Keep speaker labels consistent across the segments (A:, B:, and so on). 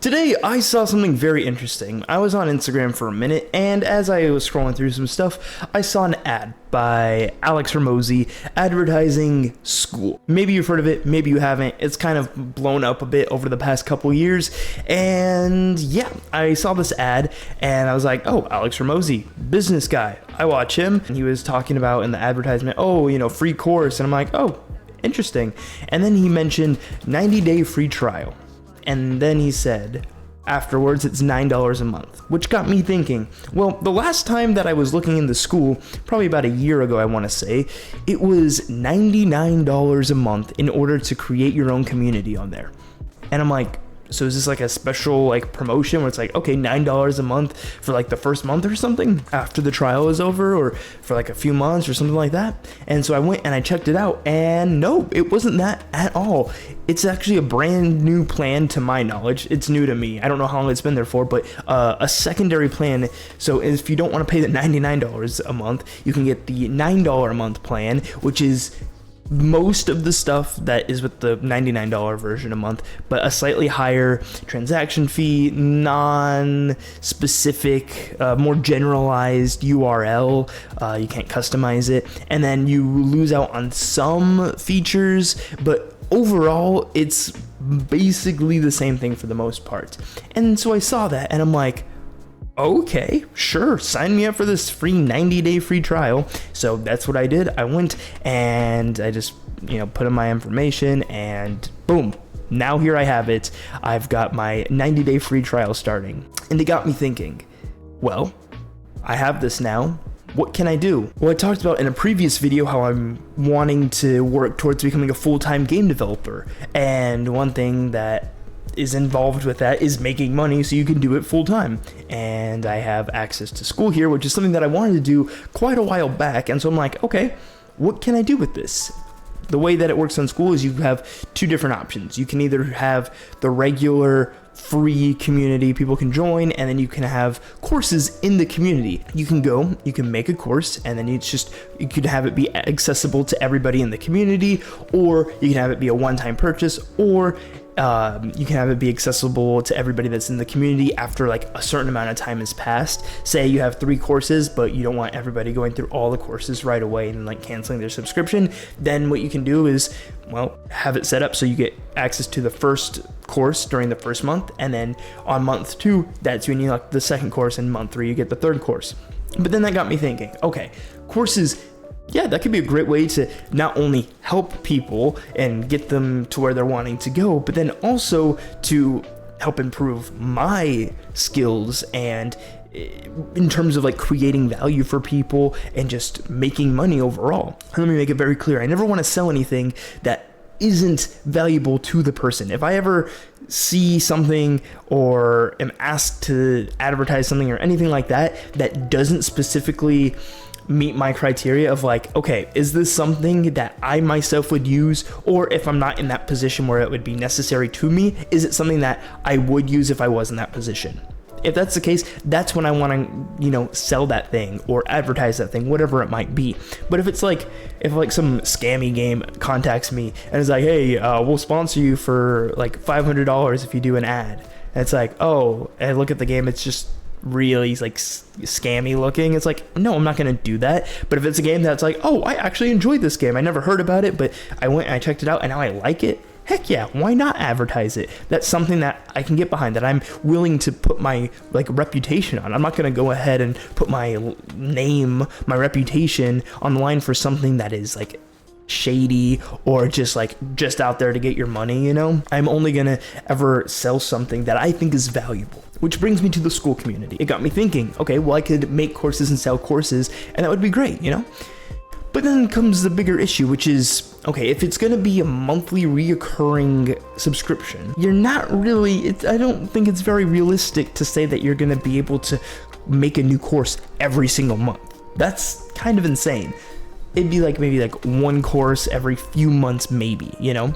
A: Today, I saw something very interesting. I was on Instagram for a minute, and as I was scrolling through some stuff, I saw an ad by Alex Hormozi advertising Skool. Maybe you've heard of it, maybe you haven't. It's kind of blown up a bit over the past couple years, and yeah, I saw this ad, and I was like, oh, Alex Hormozi, business guy. I watch him, and he was talking about in the advertisement, free course, and I'm like, oh, interesting. And then he mentioned 90-day free trial. And then he said, afterwards, it's $9 a month, which got me thinking, well, the last time that I was looking into Skool, probably about a year ago, I want to say, it was $99 a month in order to create your own community on there. And I'm like, so is this like a special like promotion where it's like, okay, $9 a month for like the first month or something after the trial is over, or for like a few months or something like that? And so I went and I checked it out, and no, it wasn't that at all. It's actually a brand new plan to my knowledge. It's new to me. I don't know how long it's been there for, but a secondary plan. So if you don't want to pay the $99 a month, you can get the $9 a month plan, which is most of the stuff that is with the $99 version a month, but a slightly higher transaction fee, non-specific, more generalized URL. You can't customize it, and then you lose out on some features, but overall, it's basically the same thing for the most part. And so I saw that, and I'm like, okay, sure, sign me up for this free 90-day free trial. So that's what I did. I went and I just, put in my information, and boom, now here I have it. I've got my 90-day free trial starting. And it got me thinking, well, I have this now. What can I do? Well, I talked about in a previous video how I'm wanting to work towards becoming a full-time game developer. And one thing that is involved with that is making money so you can do it full time. And I have access to Skool here, which is something that I wanted to do quite a while back. And so I'm like, okay, what can I do with this? The way that it works on Skool is you have two different options. You can either have the regular free community people can join, and then you can have courses in the community. You can make a course, and then you could have it be accessible to everybody in the community, or you can have it be a one-time purchase, or you can have it be accessible to everybody that's in the community after like a certain amount of time has passed. Say you have 3 courses, but you don't want everybody going through all the courses right away and like canceling their subscription. Then what you can do is, have it set up so you get access to the first course during the first month, and then on month 2, that's when you like the second course, and month 3 you get the third course. But then that got me thinking, okay, courses, yeah, that could be a great way to not only help people and get them to where they're wanting to go, but then also to help improve my skills and in terms of like creating value for people and just making money overall. Let me make it very clear. I never want to sell anything that isn't valuable to the person. If I ever see something or am asked to advertise something or anything like that that doesn't specifically meet my criteria of like, okay, is this something that I myself would use, or if I'm not in that position where it would be necessary to me, is it something that I would use if I was in that position? If that's the case, that's when I want to, sell that thing or advertise that thing, whatever it might be. But if some scammy game contacts me and is like, hey, we'll sponsor you for like $500 if you do an ad, and it's like, oh, and I look at the game, it's just really like scammy looking. It's like, no, I'm not going to do that. But if it's a game that's like, oh, I actually enjoyed this game, I never heard about it, but I went and I checked it out and now I like it, heck yeah, why not advertise it? That's something that I can get behind, that I'm willing to put my like reputation on. I'm not going to go ahead and put my name, my reputation on the line for something that is like shady or just out there to get your money. I'm only gonna ever sell something that I think is valuable. Which brings me to the Skool community. It got me thinking, okay, well, I could make courses and sell courses, and that would be great, But then comes the bigger issue, which is, okay, if it's going to be a monthly reoccurring subscription, you're not really, I don't think it's very realistic to say that you're going to be able to make a new course every single month. That's kind of insane. It'd be like maybe like one course every few months, maybe,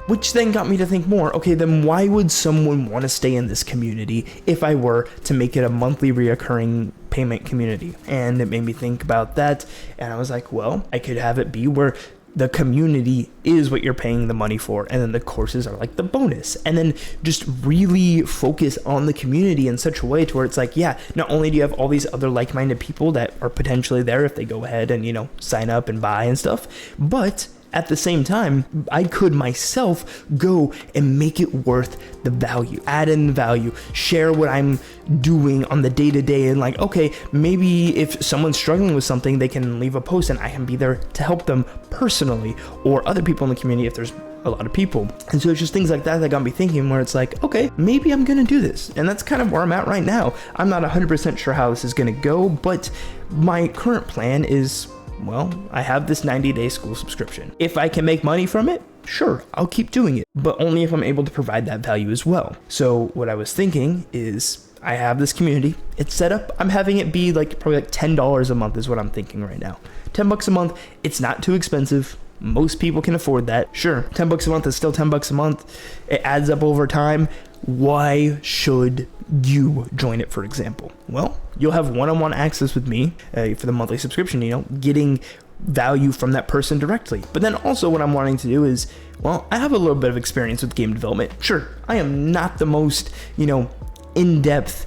A: which then got me to think more. Okay, then why would someone want to stay in this community if I were to make it a monthly reoccurring payment community? And it made me think about that. And I was like, well, I could have it be where the community is what you're paying the money for, and then the courses are like the bonus. And then just really focus on the community in such a way to where it's like, yeah, not only do you have all these other like-minded people that are potentially there if they go ahead and, you know, sign up and buy and stuff, but at the same time, I could myself go and make it worth the value, add in the value, share what I'm doing on the day-to-day, and like, okay, maybe if someone's struggling with something, they can leave a post and I can be there to help them personally, or other people in the community if there's a lot of people. And so it's just things like that got me thinking, where it's like, okay, maybe I'm gonna do this. And that's kind of where I'm at right now. I'm not 100% sure how this is gonna go, but my current plan is, well, I have this 90-day school subscription. If I can make money from it, sure, I'll keep doing it, but only if I'm able to provide that value as well. So what I was thinking is, I have this community, it's set up, I'm having it be like probably like $10 a month is what I'm thinking right now. $10 a month, it's not too expensive. Most people can afford that. Sure, $10 a month is still $10 a month. It adds up over time. Why should you join it, for example? Well, you'll have one-on-one access with me for the monthly subscription, you know, getting value from that person directly. But then also what I'm wanting to do is, well, I have a little bit of experience with game development. Sure, I am not the most, you know, in-depth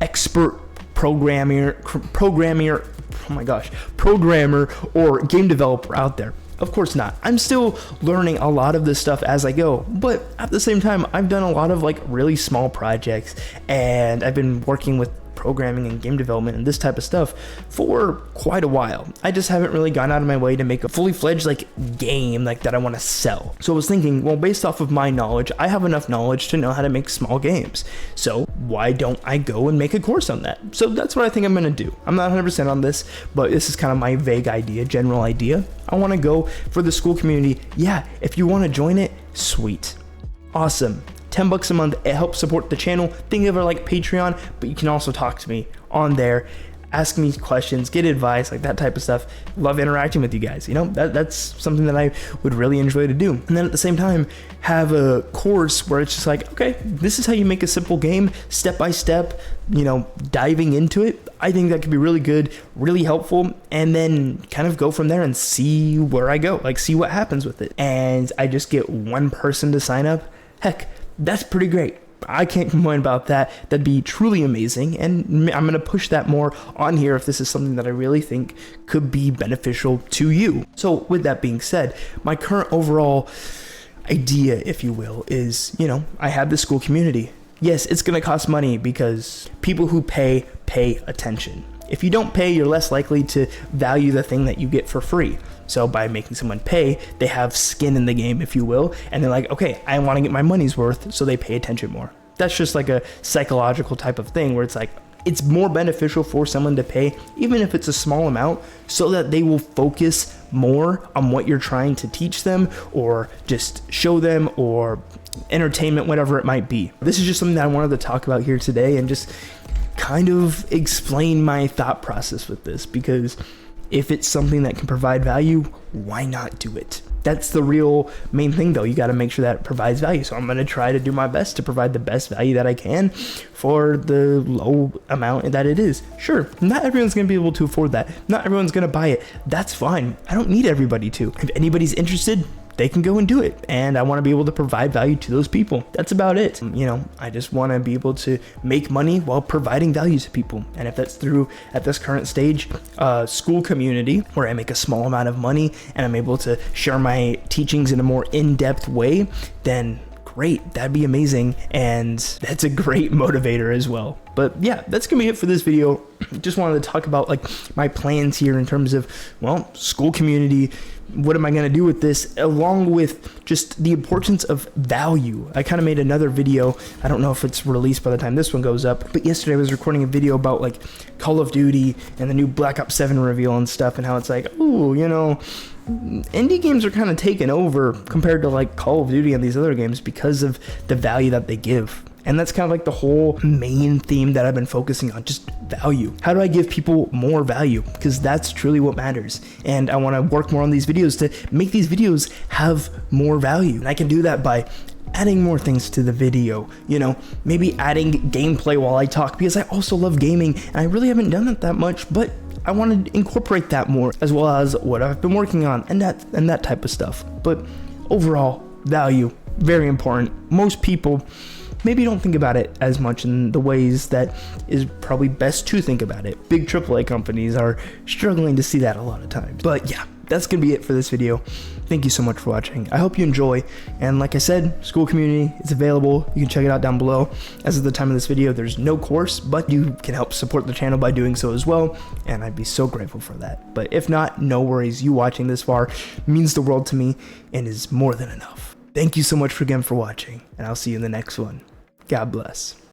A: expert programmer, or game developer out there. Of course not. I'm still learning a lot of this stuff as I go, but at the same time, I've done a lot of like really small projects, and I've been working with programming and game development and this type of stuff for quite a while. I just haven't really gone out of my way to make a fully fledged like game like that I want to sell. So I was thinking, well, based off of my knowledge, I have enough knowledge to know how to make small games. So why don't I go and make a course on that? So that's what I think I'm going to do. I'm not 100% on this, but this is kind of my vague idea, general idea. I want to go for the school community. Yeah, if you want to join it, sweet. Awesome. $10 a month, it helps support the channel. Think of it like Patreon, but you can also talk to me on there, ask me questions, get advice, like that type of stuff. Love interacting with you guys. You know, that's something that I would really enjoy to do. And then at the same time, have a course where it's just like, okay, this is how you make a simple game, step by step, you know, diving into it. I think that could be really good, really helpful, and then kind of go from there and see where I go, like see what happens with it. And I just get one person to sign up. Heck, that's pretty great. I can't complain about that. That'd be truly amazing. And I'm going to push that more on here if this is something that I really think could be beneficial to you. So with that being said, my current overall idea, if you will, is, you know, I have this school community. Yes, it's going to cost money because people who pay attention. If you don't pay, you're less likely to value the thing that you get for free. So by making someone pay, they have skin in the game, if you will, and they're like, okay, I want to get my money's worth, so they pay attention more. That's just like a psychological type of thing where it's like, it's more beneficial for someone to pay, even if it's a small amount, so that they will focus more on what you're trying to teach them or just show them, or entertainment, whatever it might be. This is just something that I wanted to talk about here today and just kind of explain my thought process with this, because if it's something that can provide value, why not do it? That's the real main thing though. You got to make sure that it provides value. So I'm going to try to do my best to provide the best value that I can for the low amount that it is. Sure, not everyone's going to be able to afford that. Not everyone's going to buy it. That's fine. I don't need everybody to. If anybody's interested, they can go and do it. And I want to be able to provide value to those people. That's about it. You know, I just want to be able to make money while providing value to people. And if that's through, at this current stage, school community where I make a small amount of money and I'm able to share my teachings in a more in-depth way, then great, that'd be amazing. And that's a great motivator as well. But yeah, that's gonna be it for this video. Just wanted to talk about like my plans here in terms of, well, school community. What am I going to do with this, along with just the importance of value? I kind of made another video. I don't know if it's released by the time this one goes up, but yesterday I was recording a video about like Call of Duty and the new Black Ops 7 reveal and stuff, and how it's like, oh, you know, indie games are kind of taken over compared to like Call of Duty and these other games because of the value that they give. And that's kind of like the whole main theme that I've been focusing on, just value. How do I give people more value? Because that's truly what matters. And I want to work more on these videos to make these videos have more value. And I can do that by adding more things to the video, you know, maybe adding gameplay while I talk, because I also love gaming and I really haven't done it that much, but I want to incorporate that more, as well as what I've been working on and that type of stuff. But overall, value, very important. Most people maybe don't think about it as much in the ways that is probably best to think about it. Big AAA companies are struggling to see that a lot of times. But yeah, that's gonna be it for this video. Thank you so much for watching. I hope you enjoy. And like I said, Skool Community is available. You can check it out down below. As of the time of this video, there's no course, but you can help support the channel by doing so as well. And I'd be so grateful for that. But if not, no worries. You watching this far means the world to me and is more than enough. Thank you so much again for watching, and I'll see you in the next one. God bless.